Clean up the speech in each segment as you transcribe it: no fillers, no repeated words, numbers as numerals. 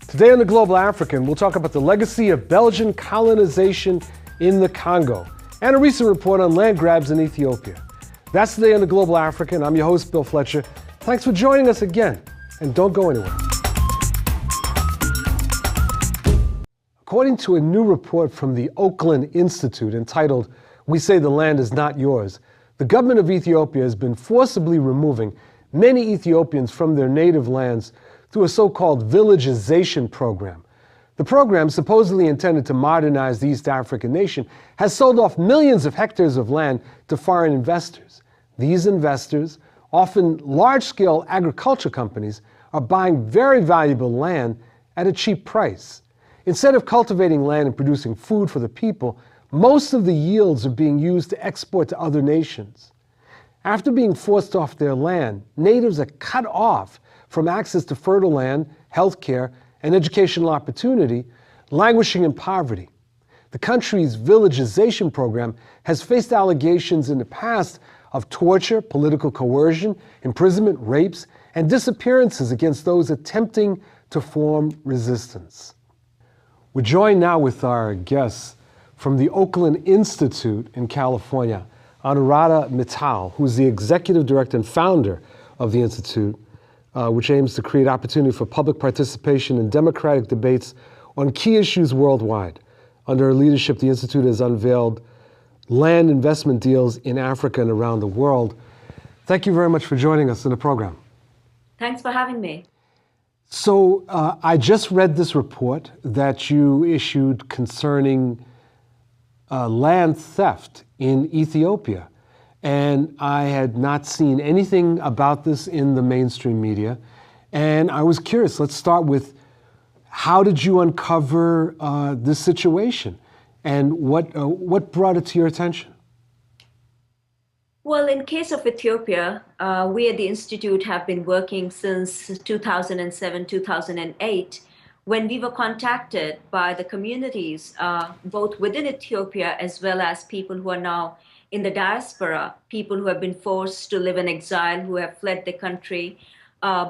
Today on the Global African, we'll talk about the legacy of Belgian colonization in the Congo and a recent report on land grabs in Ethiopia. That's today on the Global African. I'm your host, Bill Fletcher. Thanks for joining us again, and don't go anywhere. According to a new report from the Oakland Institute entitled, "We Say the Land is Not Yours," the government of Ethiopia has been forcibly removing many Ethiopians from their native lands through a so-called villagization program. The program, supposedly intended to modernize the East African nation, has sold off millions of hectares of land to foreign investors. These investors, often large-scale agriculture companies, are buying very valuable land at a cheap price. Instead of cultivating land and producing food for the people, most of the yields are being used to export to other nations. After being forced off their land, natives are cut off from access to fertile land, health care, and educational opportunity, languishing in poverty. The country's villagization program has faced allegations in the past of torture, political coercion, imprisonment, rapes, and disappearances against those attempting to form resistance. We're joined now with our guests from the Oakland Institute in California, Anuradha Mittal, who's the executive director and founder of the Institute, which aims to create opportunity for public participation in democratic debates on key issues worldwide. Under her leadership, the Institute has unveiled land investment deals in Africa and around the world. Thank you very much for joining us in the program. Thanks for having me. So I just read this report that you issued concerning land theft in Ethiopia. And I had not seen anything about this in the mainstream media. And I was curious, let's start with, how did you uncover this situation? And what brought it to your attention? Well, in case of Ethiopia, we at the Institute have been working since 2007, 2008, when we were contacted by the communities, both within Ethiopia as well as people who are now in the diaspora, people who have been forced to live in exile, who have fled the country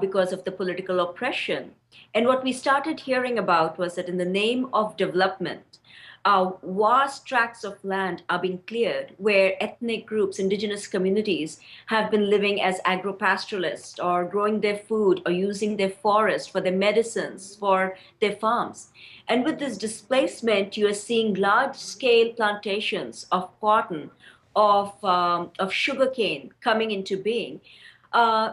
because of the political oppression. And what we started hearing about was that in the name of development, vast tracts of land are being cleared where ethnic groups, indigenous communities have been living as agro-pastoralists or growing their food or using their forest for their medicines, for their farms. And with this displacement, you are seeing large-scale plantations of cotton, of sugarcane coming into being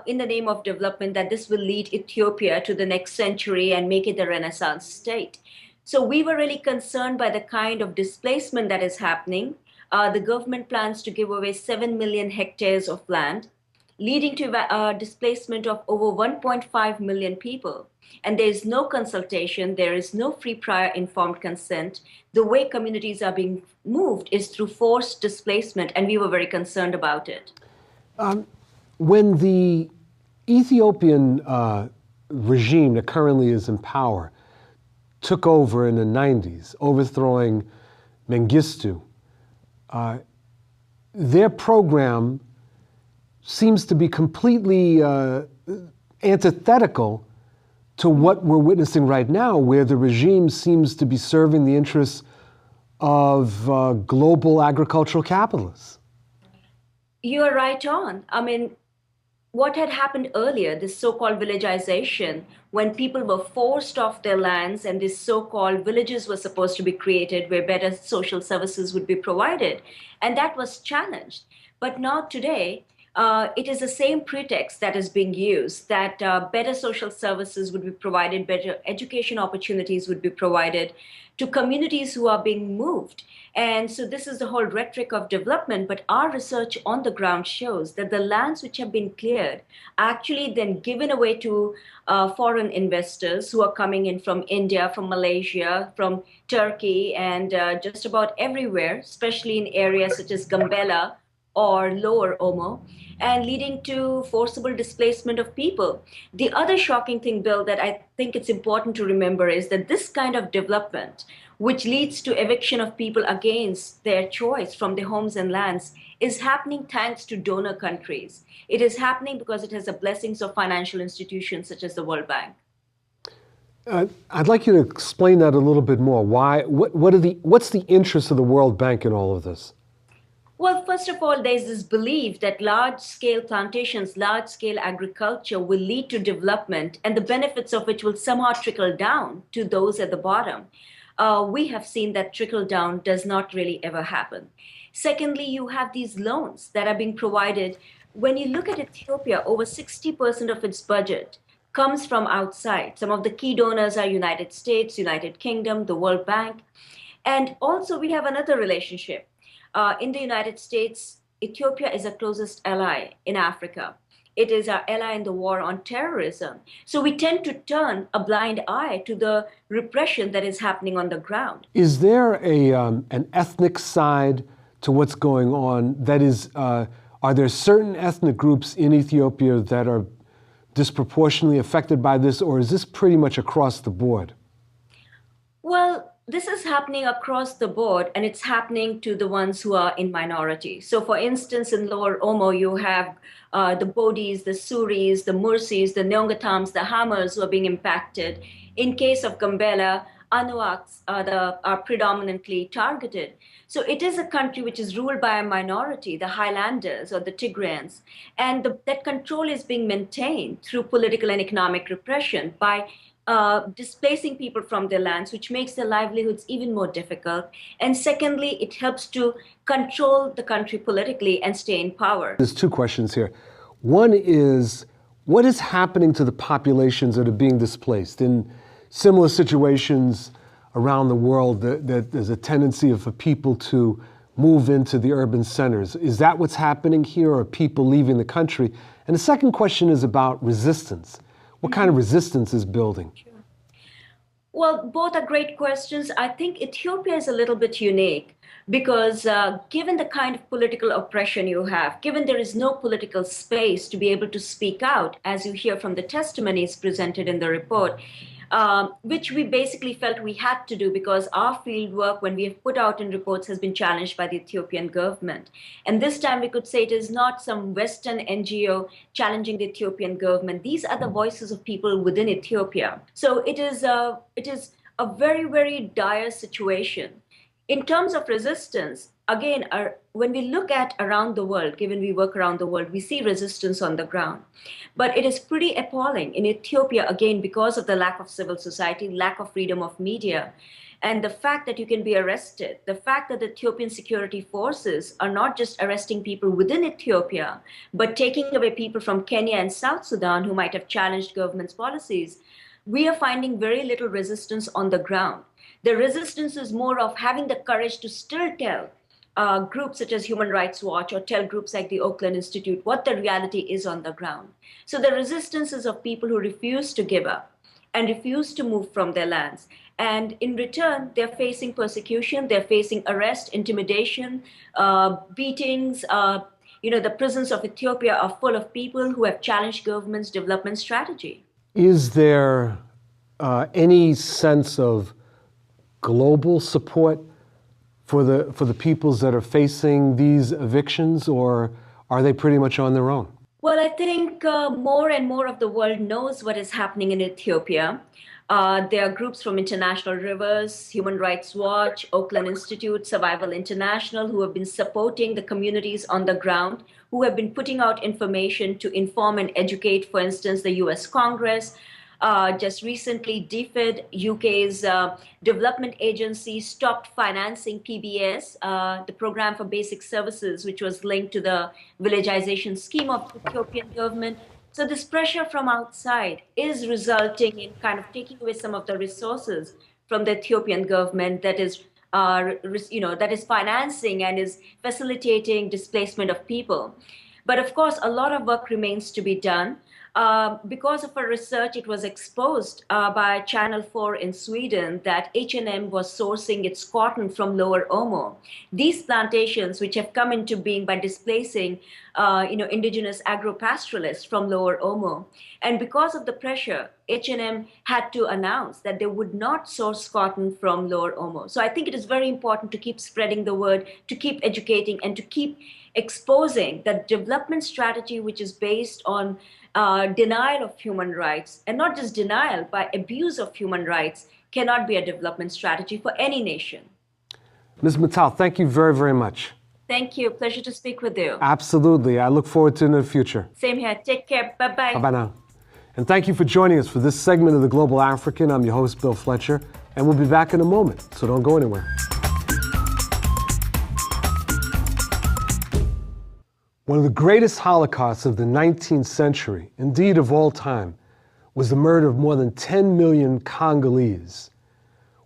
in the name of development, that this will lead Ethiopia to the next century and make it a Renaissance state. So we were really concerned by the kind of displacement that is happening. The government plans to give away 7 million hectares of land, leading to a displacement of over 1.5 million people. And there is no consultation, there is no free prior informed consent. The way communities are being moved is through forced displacement, and we were very concerned about it. When the Ethiopian regime that currently is in power took over in the 90s, overthrowing Mengistu, their program seems to be completely antithetical to what we're witnessing right now, where the regime seems to be serving the interests of global agricultural capitalists. You are right on. I mean, what had happened earlier, this so-called villagization, when people were forced off their lands and these so-called villages were supposed to be created where better social services would be provided, and that was challenged. But now today, it is the same pretext that is being used, that better social services would be provided, better education opportunities would be provided to communities who are being moved. And so this is the whole rhetoric of development, but our research on the ground shows that the lands which have been cleared are actually then given away to foreign investors who are coming in from India, from Malaysia, from Turkey, and just about everywhere, especially in areas such as Gambela or Lower Omo, and leading to forcible displacement of people. The other shocking thing, Bill, that I think it's important to remember is that this kind of development, which leads to eviction of people against their choice from their homes and lands, is happening thanks to donor countries. It is happening because it has the blessings of financial institutions such as the World Bank. I'd like you to explain that a little bit more. What's the interest of the World Bank in all of this? Well, first of all, there's this belief that large scale plantations, large scale agriculture will lead to development and the benefits of which will somehow trickle down to those at the bottom. We have seen that trickle down does not really ever happen. Secondly, you have these loans that are being provided. When you look at Ethiopia, over 60% of its budget comes from outside. Some of the key donors are United States, United Kingdom, the World Bank. And also, we have another relationship. In the United States, Ethiopia is our closest ally in Africa. It is our ally in the war on terrorism. So we tend to turn a blind eye to the repression that is happening on the ground. Is there an ethnic side to what's going on? That is, are there certain ethnic groups in Ethiopia that are disproportionately affected by this, or is this pretty much across the board? Well, this is happening across the board, and it's happening to the ones who are in minority. So, for instance, in Lower Omo, you have the Bodis, the Suris, the Mursis, the Nyongatams, the Hammers who are being impacted. In case of Gambela, Anuaks are predominantly targeted. So it is a country which is ruled by a minority, the Highlanders or the Tigrayans, and that control is being maintained through political and economic repression by displacing people from their lands, which makes their livelihoods even more difficult. And secondly, it helps to control the country politically and stay in power. There's two questions here. One is, what is happening to the populations that are being displaced? In similar situations around the world, that there's a tendency for people to move into the urban centers. Is that what's happening here, or are people leaving the country? And the second question is about resistance. What kind of resistance is building? Sure. Well, both are great questions. I think Ethiopia is a little bit unique because given the kind of political oppression you have, given there is no political space to be able to speak out, as you hear from the testimonies presented in the report, which we basically felt we had to do because our field work, when we have put out in reports, has been challenged by the Ethiopian government. And this time we could say it is not some Western NGO challenging the Ethiopian government. These are the voices of people within Ethiopia. So it is a very, very dire situation. In terms of resistance, again, when we look at around the world, given we work around the world, we see resistance on the ground. But it is pretty appalling in Ethiopia, again, because of the lack of civil society, lack of freedom of media, and the fact that you can be arrested, the fact that the Ethiopian security forces are not just arresting people within Ethiopia, but taking away people from Kenya and South Sudan who might have challenged government's policies. We are finding very little resistance on the ground. The resistance is more of having the courage to still tell groups such as Human Rights Watch or tell groups like the Oakland Institute what the reality is on the ground. So the resistance is of people who refuse to give up and refuse to move from their lands. And in return, they're facing persecution, they're facing arrest, intimidation, beatings. The prisons of Ethiopia are full of people who have challenged government's development strategy. Is there any sense of global support for the peoples that are facing these evictions, or are they pretty much on their own? Well, I think more and more of the world knows what is happening in Ethiopia. There are groups from International Rivers, Human Rights Watch, Oakland Institute, Survival International, who have been supporting the communities on the ground, who have been putting out information to inform and educate, for instance, the US Congress. Just recently, DFID, UK's development agency, stopped financing PBS, the Program for Basic Services, which was linked to the villagization scheme of the Ethiopian government. So this pressure from outside is resulting in kind of taking away some of the resources from the Ethiopian government that is financing and is facilitating displacement of people. But of course, a lot of work remains to be done. Because of our research, it was exposed by Channel 4 in Sweden that H&M was sourcing its cotton from Lower Omo. These plantations, which have come into being by displacing, indigenous agro-pastoralists from Lower Omo, and because of the pressure, H&M had to announce that they would not source cotton from Lower Omo. So I think it is very important to keep spreading the word, to keep educating, and to keep exposing that development strategy, which is based on denial of human rights, and not just denial, but abuse of human rights, cannot be a development strategy for any nation. Ms. Mittal, thank you very, very much. Thank you. Pleasure to speak with you. Absolutely. I look forward to it in the future. Same here. Take care. Bye-bye. Bye-bye now. And thank you for joining us for this segment of The Global African. I'm your host, Bill Fletcher, and we'll be back in a moment, so don't go anywhere. One of the greatest holocausts of the 19th century, indeed of all time, was the murder of more than 10 million Congolese,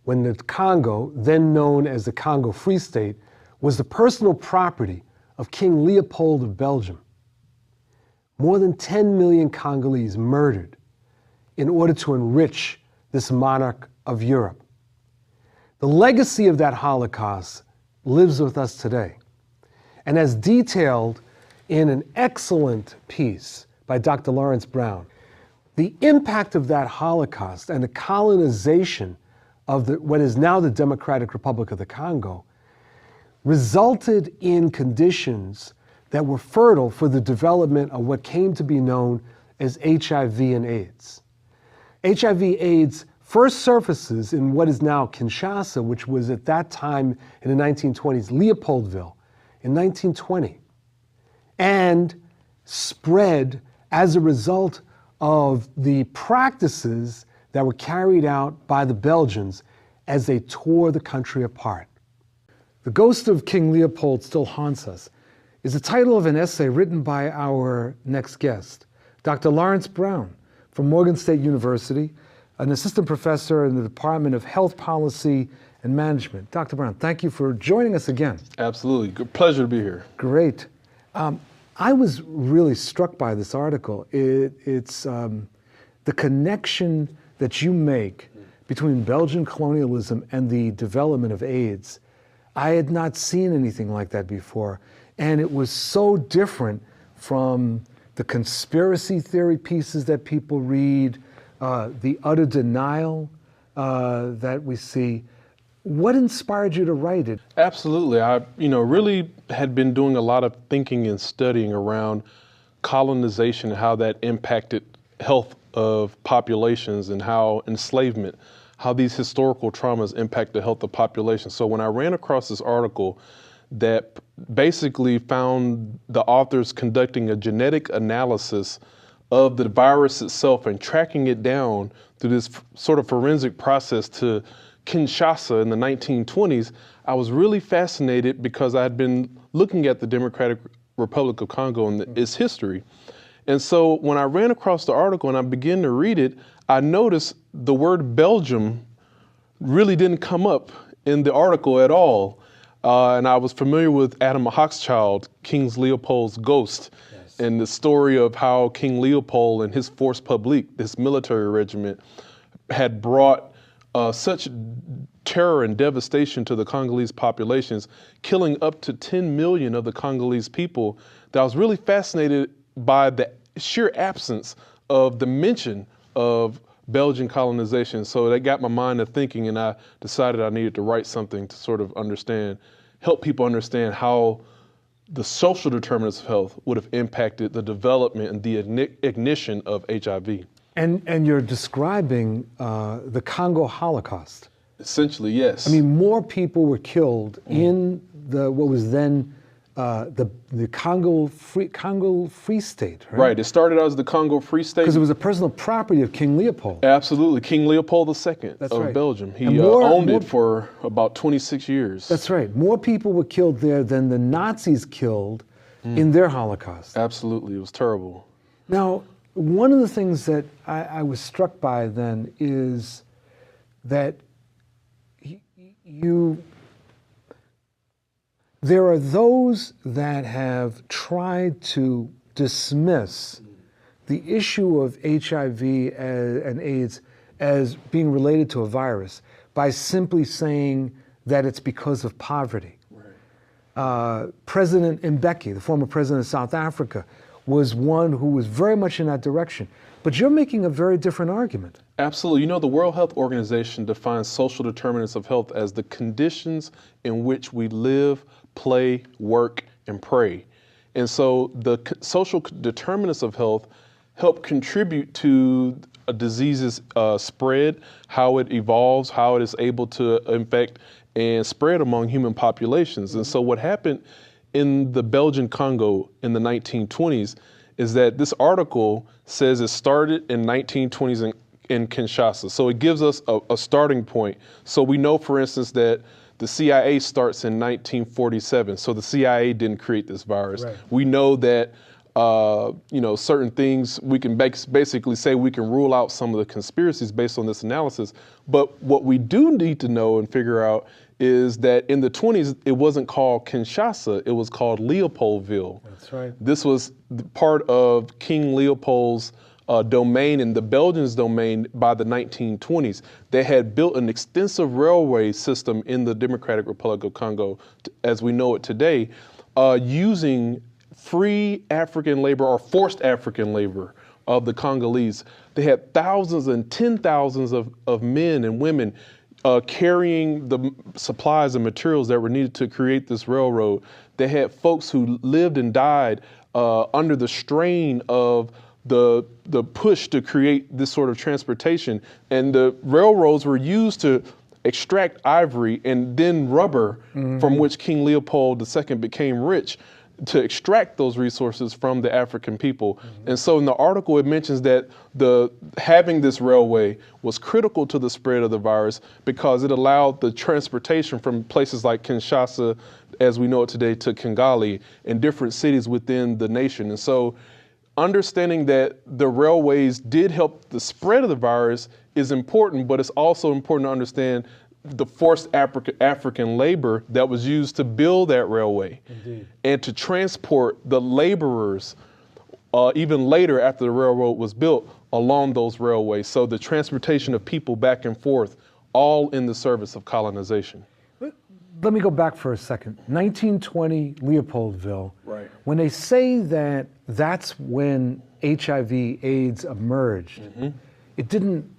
when the Congo, then known as the Congo Free State, was the personal property of King Leopold of Belgium. More than 10 million Congolese murdered in order to enrich this monarch of Europe. The legacy of that Holocaust lives with us today. And as detailed in an excellent piece by Dr. Lawrence Brown, the impact of that Holocaust and the colonization of what is now the Democratic Republic of the Congo resulted in conditions that were fertile for the development of what came to be known as HIV and AIDS. HIV/AIDS first surfaces in what is now Kinshasa, which was at that time in the 1920s, Leopoldville, in 1920, and spread as a result of the practices that were carried out by the Belgians as they tore the country apart. The Ghost of King Leopold Still Haunts Us is the title of an essay written by our next guest, Dr. Lawrence Brown from Morgan State University, an assistant professor in the Department of Health Policy and Management. Dr. Brown, thank you for joining us again. Absolutely. Good pleasure to be here. Great. I was really struck by this article. It's the connection that you make between Belgian colonialism and the development of AIDS. I had not seen anything like that before. And it was so different from the conspiracy theory pieces that people read, the utter denial that we see. What inspired you to write it? Absolutely. I, really had been doing a lot of thinking and studying around colonization and how that impacted health of populations and how enslavement, how these historical traumas impact the health of populations. So when I ran across this article that basically found the authors conducting a genetic analysis of the virus itself and tracking it down through this sort of forensic process to Kinshasa in the 1920s, I was really fascinated because I had been looking at the Democratic Republic of Congo and its history. And so when I ran across the article and I began to read it, I noticed the word Belgium really didn't come up in the article at all. And I was familiar with Adam Hochschild, King Leopold's ghost, yes, and the story of how King Leopold and his force publique, this military regiment, had brought such terror and devastation to the Congolese populations, killing up to 10 million of the Congolese people, that I was really fascinated by the sheer absence of the mention of Belgian colonization. So that got my mind to thinking, and I decided I needed to write something to sort of help people understand how the social determinants of health would have impacted the development and the ignition of HIV. And you're describing the Congo Holocaust. Essentially, yes. I mean, more people were killed in what was then the Congo Free State, right? Right. It started out as the Congo Free State. Because it was a personal property of King Leopold. Absolutely. King Leopold II of Belgium. He owned it for about 26 years. That's right. More people were killed there than the Nazis killed in their Holocaust. Absolutely. It was terrible. Now, one of the things that I was struck by then is that there are those that have tried to dismiss the issue of HIV and AIDS as being related to a virus by simply saying that it's because of poverty. Right. President Mbeki, the former president of South Africa, was one who was very much in that direction. But you're making a very different argument. Absolutely. You know, the World Health Organization defines social determinants of health as the conditions in which we live, play, work, and pray. And so the social determinants of health help contribute to a disease's spread, how it evolves, how it is able to infect and spread among human populations. And so what happened in the Belgian Congo in the 1920s is that this article says it started in 1920s in Kinshasa. So it gives us a starting point. So we know, for instance, that the CIA starts in 1947. So the CIA didn't create this virus. Right. We know that certain things we can basically say we can rule out some of the conspiracies based on this analysis. But what we do need to know and figure out is that in the 20s, it wasn't called Kinshasa, it was called Leopoldville. That's right. This was part of King Leopold's domain and the Belgians' domain by the 1920s. They had built an extensive railway system in the Democratic Republic of Congo, as we know it today, using free African labor or forced African labor of the Congolese. They had thousands and 10,000s of men and women carrying the supplies and materials that were needed to create this railroad. They had folks who lived and died under the strain of the push to create this sort of transportation. And the railroads were used to extract ivory and then rubber, from which King Leopold II became rich, to extract those resources from the African people. And so in the article, it mentions that having this railway was critical to the spread of the virus because it allowed the transportation from places like Kinshasa, as we know it today, to Kigali and different cities within the nation. And so understanding that the railways did help the spread of the virus is important, but it's also important to understand the forced African labor that was used to build that railway. Indeed. And to transport the laborers even later after the railroad was built along those railways. So the transportation of people back and forth, all in the service of colonization. Let me go back for a second. 1920, Leopoldville. Right. When they say that that's when HIV/AIDS emerged, it didn't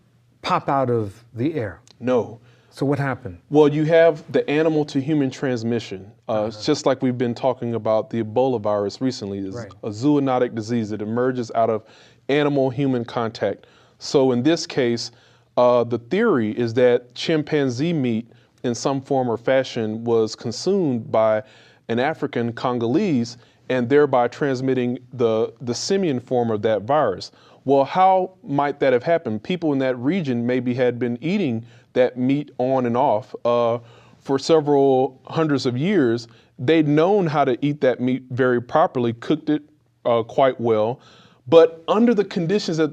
pop out of the air. No. So what happened? Well, you have the animal to human transmission. It's just like we've been talking about the Ebola virus recently. It's a zoonotic disease that emerges out of animal-human contact. So in this case, the theory is that chimpanzee meat in some form or fashion was consumed by an African Congolese and thereby transmitting the simian form of that virus. Well, how might that have happened? People in that region maybe had been eating that meat on and off for several hundreds of years. They'd known how to eat that meat very properly, cooked it quite well. But under the conditions that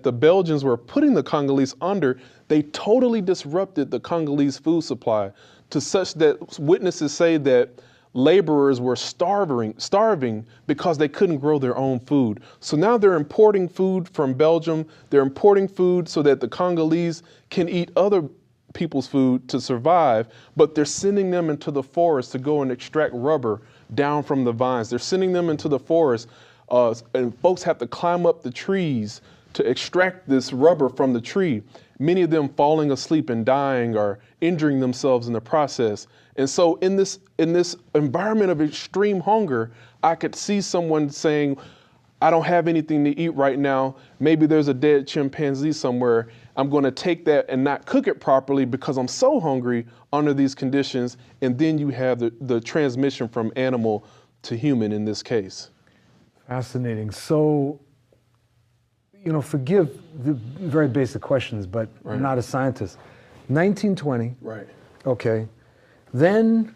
the Belgians were putting the Congolese under, they totally disrupted the Congolese food supply to such that witnesses say that laborers were starving because they couldn't grow their own food. So now they're importing food from Belgium. They're importing food so that the Congolese can eat other people's food to survive, but they're sending them into the forest to go and extract rubber down from the vines. They're sending them into the forest, and folks have to climb up the trees to extract this rubber from the tree, many of them falling asleep and dying or injuring themselves in the process. And so in this environment of extreme hunger, I could see someone saying, I don't have anything to eat right now. Maybe there's a dead chimpanzee somewhere. I'm going to take that and not cook it properly because I'm so hungry under these conditions. And then you have the transmission from animal to human in this case. Fascinating. So, forgive the very basic questions, but I'm not a scientist. 1920. Right. Okay. Then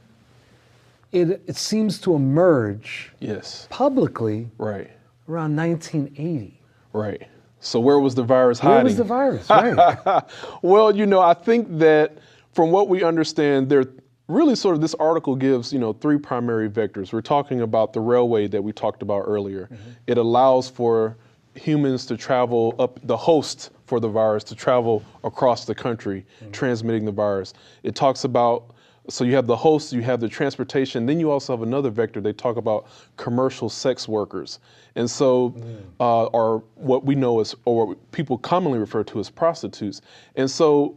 it seems to emerge publicly around 1980. Right. So where was the virus hiding? Where was the virus? Right. Well, I think that from what we understand, there really sort of this article gives, three primary vectors. We're talking about the railway that we talked about earlier. It allows for humans to travel up, the host for the virus to travel across the country, transmitting the virus. It talks about, so you have the host, you have the transportation, then you also have another vector. They talk about commercial sex workers. And so, or what we know as, or what people commonly refer to as prostitutes. And so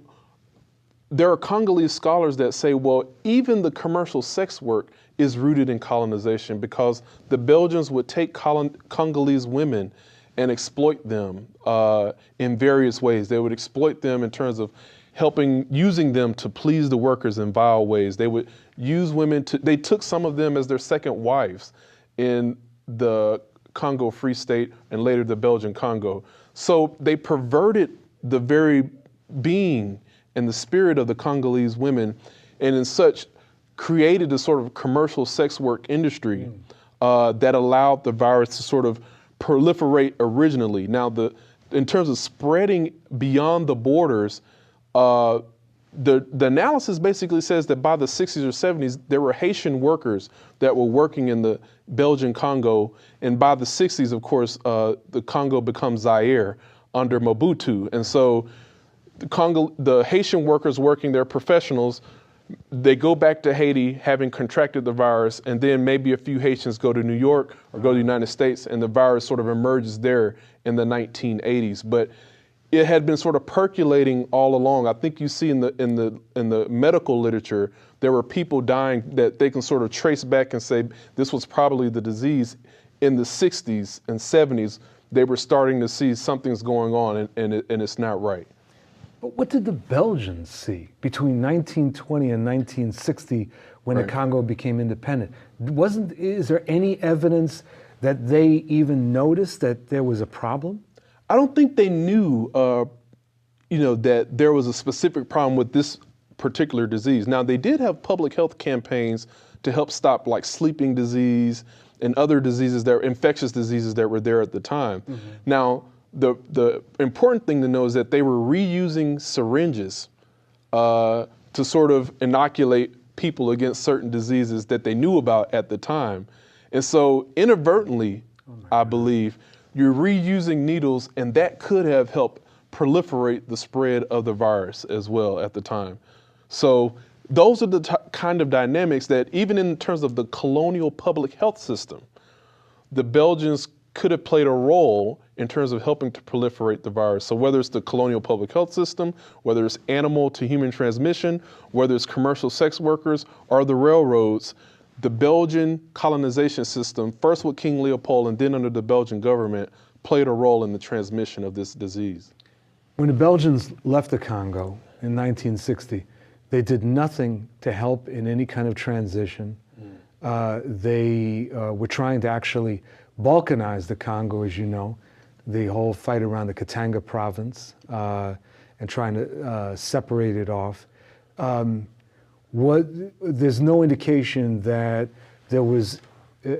there are Congolese scholars that say, well, even the commercial sex work is rooted in colonization because the Belgians would take Congolese women and exploit them in various ways. They would exploit them in terms of using them to please the workers in vile ways. They would use women they took some of them as their second wives in the Congo Free State and later the Belgian Congo. So they perverted the very being and the spirit of the Congolese women, and in such created a sort of commercial sex work industry that allowed the virus to sort of proliferate originally. Now, in terms of spreading beyond the borders, the analysis basically says that by the 60s or 70s, there were Haitian workers that were working in the Belgian Congo. And by the 60s, of course, the Congo becomes Zaire under Mobutu. And so the Haitian workers working there, professionals, they go back to Haiti having contracted the virus, and then maybe a few Haitians go to New York or go to the United States, and the virus sort of emerges there in the 1980s. But it had been sort of percolating all along. I think you see in the medical literature, there were people dying that they can sort of trace back and say this was probably the disease. In the 60s and 70s, they were starting to see something's going on, and it's not right. But what did the Belgians see between 1920 and 1960 when the Congo became independent? Is there any evidence that they even noticed that there was a problem? I don't think they knew, that there was a specific problem with this particular disease. Now, they did have public health campaigns to help stop like sleeping disease and other diseases infectious diseases that were there at the time. Mm-hmm. Now, the important thing to know is that they were reusing syringes to sort of inoculate people against certain diseases that they knew about at the time. And so inadvertently, I believe, you're reusing needles, and that could have helped proliferate the spread of the virus as well at the time. So those are the kind of dynamics that even in terms of the colonial public health system, the Belgians could have played a role in terms of helping to proliferate the virus. So whether it's the colonial public health system, whether it's animal to human transmission, whether it's commercial sex workers or the railroads, the Belgian colonization system, first with King Leopold and then under the Belgian government, played a role in the transmission of this disease. When the Belgians left the Congo in 1960, they did nothing to help in any kind of transition. They were trying to actually balkanize the Congo, as you know, the whole fight around the Katanga province and trying to separate it off. There's no indication that there was,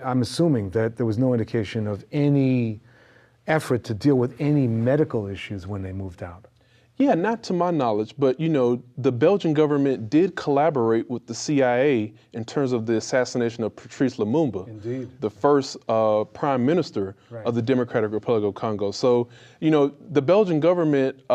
I'm assuming that there was no indication of any effort to deal with any medical issues when they moved out. Yeah, not to my knowledge, but the Belgian government did collaborate with the CIA in terms of the assassination of Patrice Lumumba, Indeed. the first prime minister of the Democratic Republic of Congo. So, the Belgian government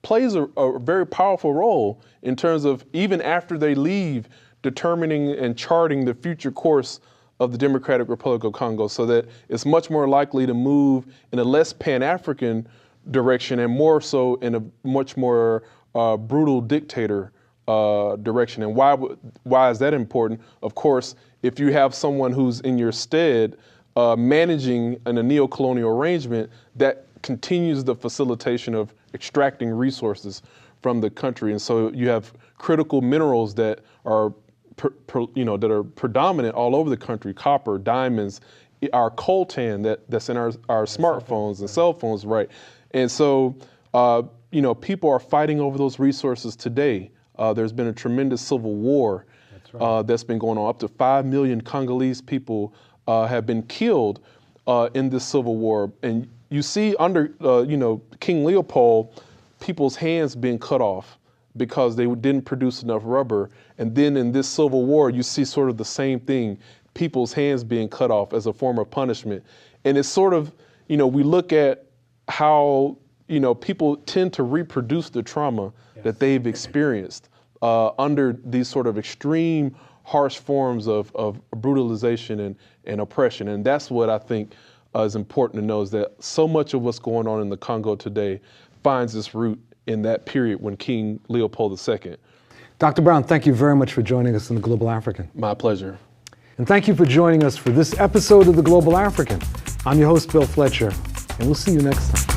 plays a very powerful role in terms of, even after they leave, determining and charting the future course of the Democratic Republic of Congo, so that it's much more likely to move in a less Pan-African direction and more so in a much more brutal dictator direction. And why is that important? Of course, if you have someone who's in your stead managing in a neo-colonial arrangement, that continues the facilitation of extracting resources from the country. And so you have critical minerals that are that are predominant all over the country: copper, diamonds, our coltan that's in our smartphones and cell phones, right? And so, people are fighting over those resources today. There's been a tremendous civil war that's been going on. Up to 5 million Congolese people have been killed in this civil war. And you see under, King Leopold, people's hands being cut off because they didn't produce enough rubber. And then in this civil war, you see sort of the same thing, people's hands being cut off as a form of punishment. And it's sort of, we look at how, people tend to reproduce the trauma that they've experienced under these sort of extreme, harsh forms of brutalization and oppression. And that's what I think is important to know, is that so much of what's going on in the Congo today finds its root in that period when King Leopold II. Dr. Brown, thank you very much for joining us in the Global African. My pleasure. And thank you for joining us for this episode of the Global African. I'm your host, Bill Fletcher. and we'll see you next time.